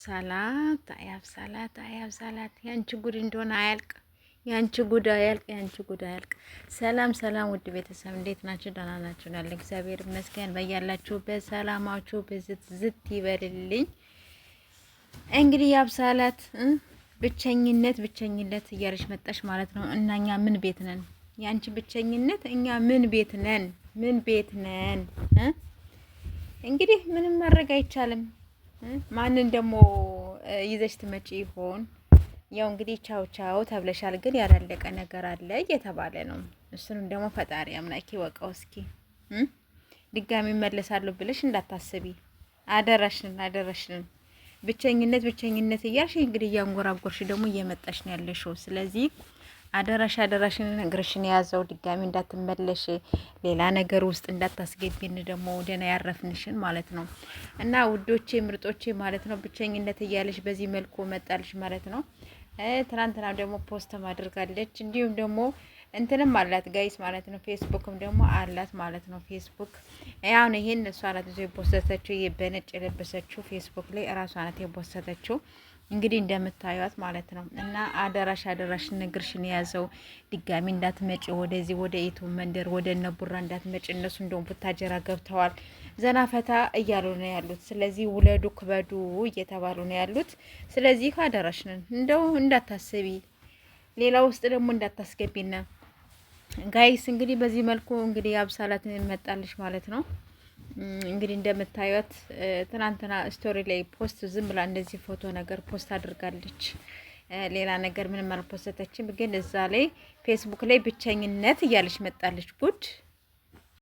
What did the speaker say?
ሰላት አያብ ሰላት ያንቺ ጉድ እንደሆነ አያልቅ። ያንቺ ጉድ አያልቅ። ያንቺ ጉድ አያልቅ። ሰላም ሰላም፣ ውድ ቤተሰብ እንዴት ናችሁ? ደህና ናችሁ? ያለ እግዚአብሔር ይመስገን። በያላችሁበት ሰላማችሁ ብዝት ዝት ይበልልኝ። እንግዲህ ያብ ሰላት ብቸኝነት እያለች መጣሽ ማለት ነው። እና እኛ ምን ቤት ነን? ያንቺ ብቸኝነት እኛ ምን ቤት ነን? ምን ቤት ነን? እንግዲህ ምንም ማድረግ አይቻልም። ማንን ደግሞ ይዘሽ ትመጪ ይሆን? ያው እንግዲህ ቻው ቻው ተብለሻል፣ ግን ያላለቀ ነገር አለ እየተባለ ነው። እሱንም ደግሞ ፈጣሪ አምላክ ይወቀው። እስኪ ድጋሚ መለሳለሁ ብለሽ እንዳታስቢ፣ አደራሽንን። ብቸኝነት እያልሽ እንግዲህ እያንጎራጎርሽ ደግሞ እየመጣሽ ነው ያለሽው። ስለዚህ አደራሽን እግርሽን ያዘው፣ ድጋሚ እንዳትመለሽ፣ ሌላ ነገር ውስጥ እንዳታስገቢን ደግሞ ደህና ያረፍንሽን ማለት ነው። እና ውዶቼ ምርጦቼ ማለት ነው፣ ብቸኝነት እያለሽ በዚህ መልኩ መጣልሽ ማለት ነው። ትናንትና ደግሞ ፖስት አድርጋለች፣ እንዲሁም ደግሞ እንትንም አላት ጋይስ ማለት ነው። ፌስቡክም ደግሞ አላት ማለት ነው። ፌስቡክ ያው ይሄን እሷ ናት የፖስተተችው፣ በነጭ የለበሰችው ፌስቡክ ላይ እራሷ ናት የፖስተተችው። እንግዲህ እንደምታዩት ማለት ነው። እና አደራሽ ንግርሽን የያዘው ድጋሚ እንዳትመጪ ወደዚህ ወደ ኢቱ መንደር ወደ ነቡራ እንዳትመጪ። እነሱ እንደውም ቡታጀራ ገብተዋል፣ ዘና ፈታ እያሉ ነው ያሉት። ስለዚህ ውለዱ ክበዱ እየተባሉ ነው ያሉት። ስለዚህ አደራሽንን እንደው እንዳታስቢ፣ ሌላ ውስጥ ደግሞ እንዳታስገቢና ጋይስ። እንግዲህ በዚህ መልኩ እንግዲህ አብሳላት መጣልሽ ማለት ነው። እንግዲህ እንደምታዩት ትናንትና ስቶሪ ላይ ፖስት ዝም ብላ እንደዚህ ፎቶ ነገር ፖስት አድርጋለች። ሌላ ነገር ምንም አልፖስተችም፣ ግን እዛ ላይ ፌስቡክ ላይ ብቸኝነት እያለች መጣለች። ጉድ